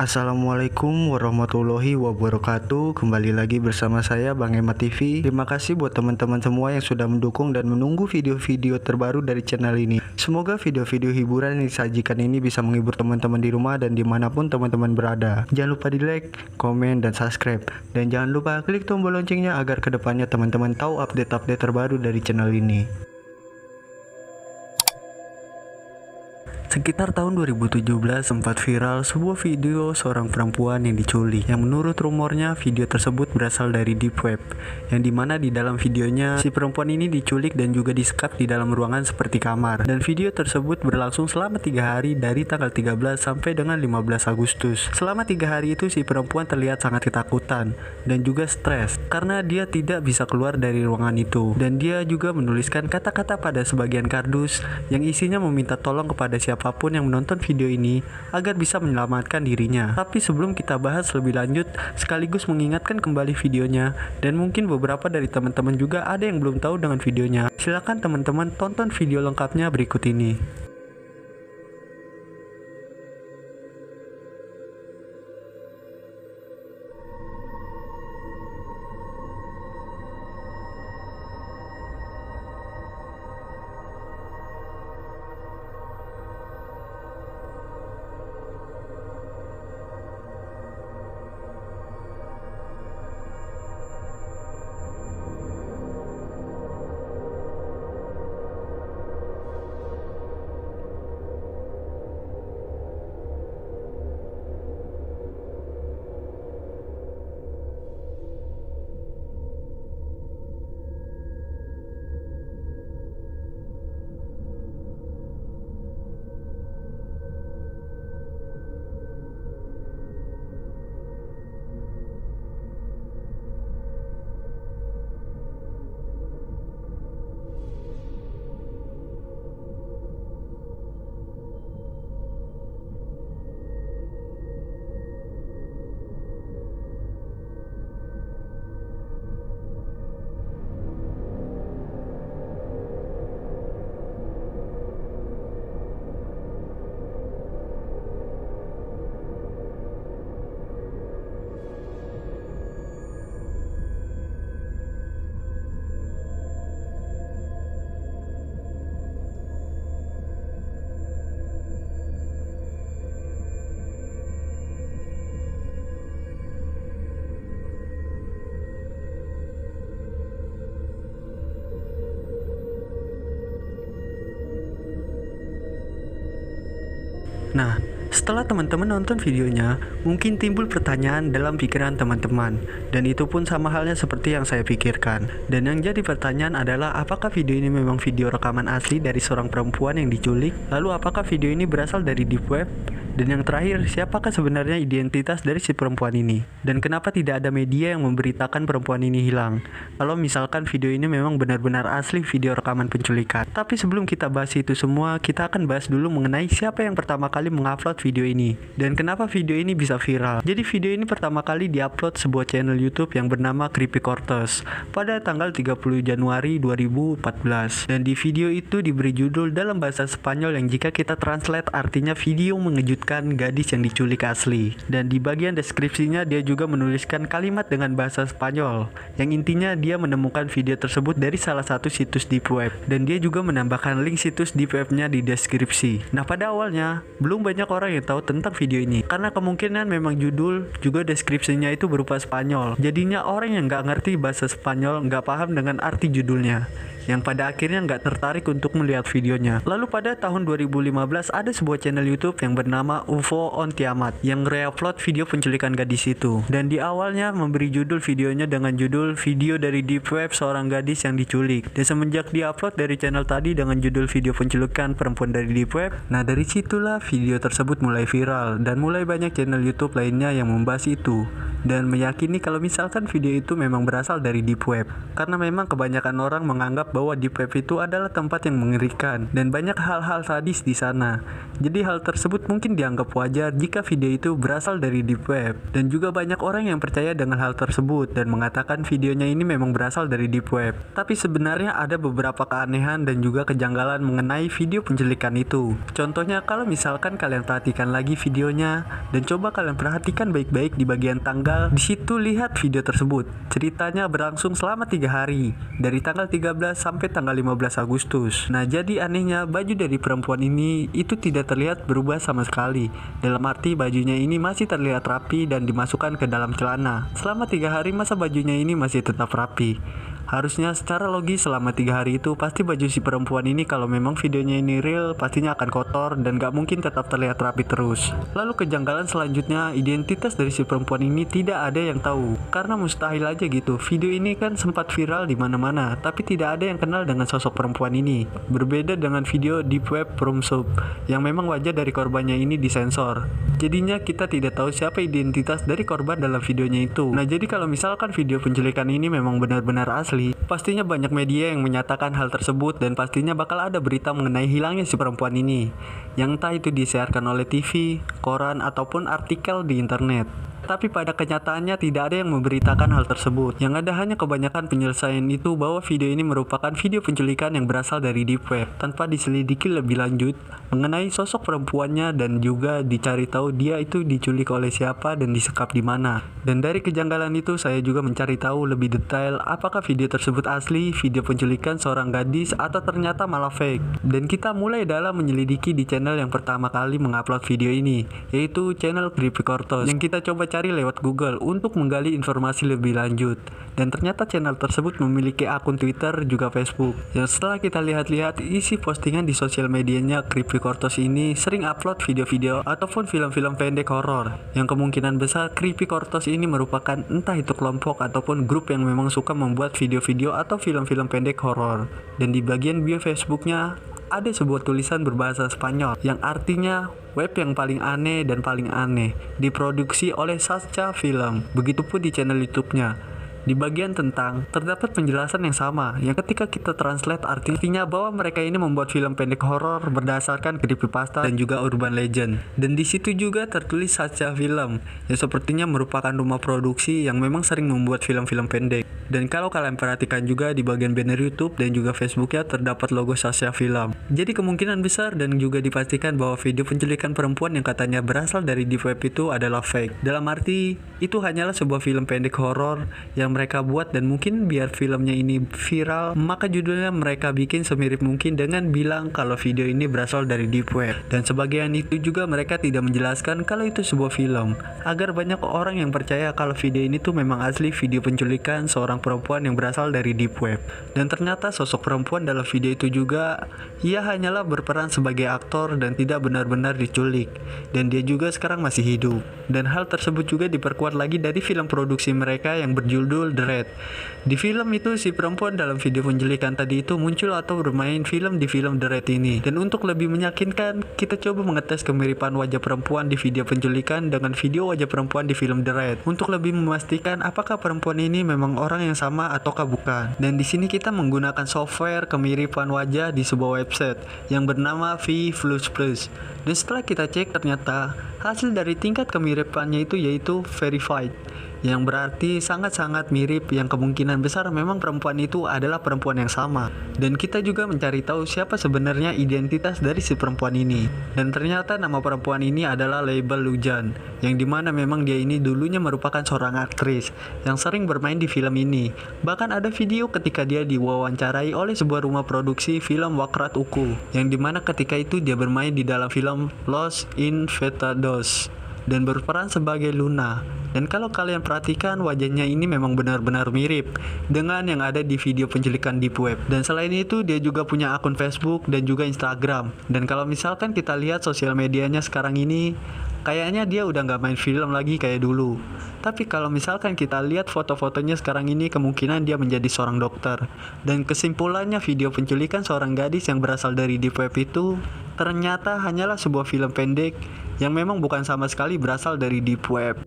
Assalamualaikum warahmatullahi wabarakatuh. Kembali lagi bersama saya Bang Emat TV. Terima kasih buat teman-teman semua yang sudah mendukung dan menunggu video-video terbaru dari channel ini. Semoga video-video hiburan yang disajikan ini bisa menghibur teman-teman di rumah dan dimanapun teman-teman berada. Jangan lupa di like, komen, dan subscribe. Dan jangan lupa klik tombol loncengnya agar kedepannya teman-teman tahu update-update terbaru dari channel ini. Sekitar tahun 2017 sempat viral sebuah video seorang perempuan yang diculik, yang menurut rumornya video tersebut berasal dari deep web, yang dimana di dalam videonya si perempuan ini diculik dan juga disekap di dalam ruangan seperti kamar. Dan video tersebut berlangsung selama 3 hari dari tanggal 13 sampai dengan 15 Agustus. Selama 3 hari itu si perempuan terlihat sangat ketakutan dan juga stres karena dia tidak bisa keluar dari ruangan itu, dan dia juga menuliskan kata-kata pada sebagian kardus yang isinya meminta tolong kepada siapapun yang menonton video ini agar bisa menyelamatkan dirinya. Tapi sebelum kita bahas lebih lanjut, sekaligus mengingatkan kembali videonya, dan mungkin beberapa dari teman-teman juga ada yang belum tahu dengan videonya. Silakan teman-teman tonton video lengkapnya berikut ini. Nah, setelah teman-teman nonton videonya, mungkin timbul pertanyaan dalam pikiran teman-teman, dan itu pun sama halnya seperti yang saya pikirkan. Dan yang jadi pertanyaan adalah, apakah video ini memang video rekaman asli dari seorang perempuan yang diculik? Lalu apakah video ini berasal dari deep web? Dan yang terakhir, siapakah sebenarnya identitas dari si perempuan ini? Dan kenapa tidak ada media yang memberitakan perempuan ini hilang? Kalau misalkan video ini memang benar-benar asli video rekaman penculikan. Tapi sebelum kita bahas itu semua, kita akan bahas dulu mengenai siapa yang pertama kali mengupload video ini, dan kenapa video ini bisa viral. Jadi video ini pertama kali diupload sebuah channel YouTube yang bernama Creepy Cortez pada tanggal 30 Januari 2014. Dan di video itu diberi judul dalam bahasa Spanyol yang jika kita translate artinya video mengejutkan gadis yang diculik asli. Dan di bagian deskripsinya dia juga menuliskan kalimat dengan bahasa Spanyol yang intinya dia menemukan video tersebut dari salah satu situs deep web, dan dia juga menambahkan link situs deep webnya di deskripsi. Nah, pada awalnya belum banyak orang yang tahu tentang video ini karena kemungkinan memang judul juga deskripsinya itu berupa Spanyol, jadinya orang yang nggak ngerti bahasa Spanyol nggak paham dengan arti judulnya, yang pada akhirnya nggak tertarik untuk melihat videonya. Lalu pada tahun 2015 ada sebuah channel YouTube yang bernama UFO on Tiamat yang re-upload video penculikan gadis itu, dan di awalnya memberi judul videonya dengan judul video dari deep web seorang gadis yang diculik. Dan semenjak di-upload dari channel tadi dengan judul video penculikan perempuan dari deep web, nah dari situlah video tersebut mulai viral dan mulai banyak channel YouTube lainnya yang membahas itu dan meyakini kalau misalkan video itu memang berasal dari deep web, karena memang kebanyakan orang menganggap bahwa deep web itu adalah tempat yang mengerikan dan banyak hal-hal sadis di sana. Jadi hal tersebut mungkin dianggap wajar jika video itu berasal dari deep web, dan juga banyak orang yang percaya dengan hal tersebut dan mengatakan videonya ini memang berasal dari deep web. Tapi sebenarnya ada beberapa keanehan dan juga kejanggalan mengenai video penculikan itu. Contohnya kalau misalkan kalian perhatikan perhatikan lagi videonya dan coba kalian perhatikan baik-baik di bagian tanggal. Di situ lihat video tersebut. Ceritanya berlangsung selama 3 hari, dari tanggal 13 sampai tanggal 15 Agustus. Nah, jadi anehnya baju dari perempuan ini itu tidak terlihat berubah sama sekali. Dalam arti bajunya ini masih terlihat rapi dan dimasukkan ke dalam celana. Selama 3 hari masa bajunya ini masih tetap rapi. Harusnya secara logis selama 3 hari itu pasti baju si perempuan ini kalau memang videonya ini real pastinya akan kotor dan gak mungkin tetap terlihat rapi terus. Lalu kejanggalan selanjutnya, identitas dari si perempuan ini tidak ada yang tahu. Karena mustahil aja gitu. Video ini kan sempat viral di mana-mana, tapi tidak ada yang kenal dengan sosok perempuan ini. Berbeda dengan video deep web room soup yang memang wajah dari korbannya ini disensor. Jadinya kita tidak tahu siapa identitas dari korban dalam videonya itu. Nah, jadi kalau misalkan video penculikan ini memang benar-benar asli, pastinya banyak media yang menyatakan hal tersebut dan pastinya bakal ada berita mengenai hilangnya si perempuan ini, yang entah itu disiarkan oleh TV, koran, ataupun artikel di internet. Tapi pada kenyataannya tidak ada yang memberitakan hal tersebut. Yang ada hanya kebanyakan penyelesaian itu bahwa video ini merupakan video penculikan yang berasal dari deep web, tanpa diselidiki lebih lanjut mengenai sosok perempuannya dan juga dicari tahu dia itu diculik oleh siapa dan disekap di mana. Dan dari kejanggalan itu saya juga mencari tahu lebih detail apakah video tersebut asli, video penculikan seorang gadis, atau ternyata malah fake. Dan kita mulai dalam menyelidiki di channel yang pertama kali mengupload video ini, yaitu channel Creepy Cortos, yang kita coba cari lewat Google untuk menggali informasi lebih lanjut. Dan ternyata channel tersebut memiliki akun Twitter juga Facebook. Yang setelah kita lihat-lihat isi postingan di sosial medianya, Creepy Cortos ini sering upload video-video ataupun film-film pendek horor. Yang kemungkinan besar Creepy Cortos ini merupakan entah itu kelompok ataupun grup yang memang suka membuat video-video atau film-film pendek horor. Dan di bagian bio Facebooknya ada sebuah tulisan berbahasa Spanyol yang artinya web yang paling aneh dan paling aneh, diproduksi oleh Sascha Film. Begitupun di channel YouTube-nya. Di bagian tentang terdapat penjelasan yang sama yang ketika kita translate artinya bahwa mereka ini membuat film pendek horor berdasarkan creepypasta dan juga urban legend. Dan di situ juga tertulis Sascha Film yang sepertinya merupakan rumah produksi yang memang sering membuat film-film pendek. Dan kalau kalian perhatikan juga di bagian banner YouTube dan juga Facebooknya terdapat logo Sascha Film. Jadi kemungkinan besar dan juga dipastikan bahwa video penculikan perempuan yang katanya berasal dari deep web itu adalah fake. Dalam arti itu hanyalah sebuah film pendek horor yang mereka buat, dan mungkin biar filmnya ini viral maka judulnya mereka bikin semirip mungkin dengan bilang kalau video ini berasal dari deep web. Dan sebagian itu juga mereka tidak menjelaskan kalau itu sebuah film, agar banyak orang yang percaya kalau video ini tuh memang asli video penculikan seorang perempuan yang berasal dari deep web. Dan ternyata sosok perempuan dalam video itu juga ia hanyalah berperan sebagai aktor dan tidak benar-benar diculik, dan dia juga sekarang masih hidup. Dan hal tersebut juga diperkuat lagi dari film produksi mereka yang berjudul The Red. Di film itu si perempuan dalam video penculikan tadi itu muncul atau bermain film di film The Red ini. Dan untuk lebih meyakinkan, kita coba mengetes kemiripan wajah perempuan di video penculikan dengan video wajah perempuan di film The Red untuk lebih memastikan apakah perempuan ini memang orang yang sama ataukah bukan. Dan di sini kita menggunakan software kemiripan wajah di sebuah website yang bernama V++. Dan setelah kita cek, ternyata hasil dari tingkat kemiripannya itu yaitu verified, yang berarti sangat-sangat mirip, yang kemungkinan besar memang perempuan itu adalah perempuan yang sama. Dan kita juga mencari tahu siapa sebenarnya identitas dari si perempuan ini. Dan ternyata nama perempuan ini adalah Label Lujan, yang dimana memang dia ini dulunya merupakan seorang aktris yang sering bermain di film ini. Bahkan ada video ketika dia diwawancarai oleh sebuah rumah produksi film Wakrat Uku, yang dimana ketika itu dia bermain di dalam film Los Infectados dan berperan sebagai Luna. Dan kalau kalian perhatikan, wajahnya ini memang benar-benar mirip dengan yang ada di video penculikan deep web. Dan selain itu dia juga punya akun Facebook dan juga Instagram. Dan kalau misalkan kita lihat sosial medianya sekarang ini, kayaknya dia udah gak main film lagi kayak dulu. Tapi kalau misalkan kita lihat foto-fotonya sekarang ini, kemungkinan dia menjadi seorang dokter. Dan kesimpulannya, video penculikan seorang gadis yang berasal dari deep web itu ternyata hanyalah sebuah film pendek yang memang bukan sama sekali berasal dari deep web.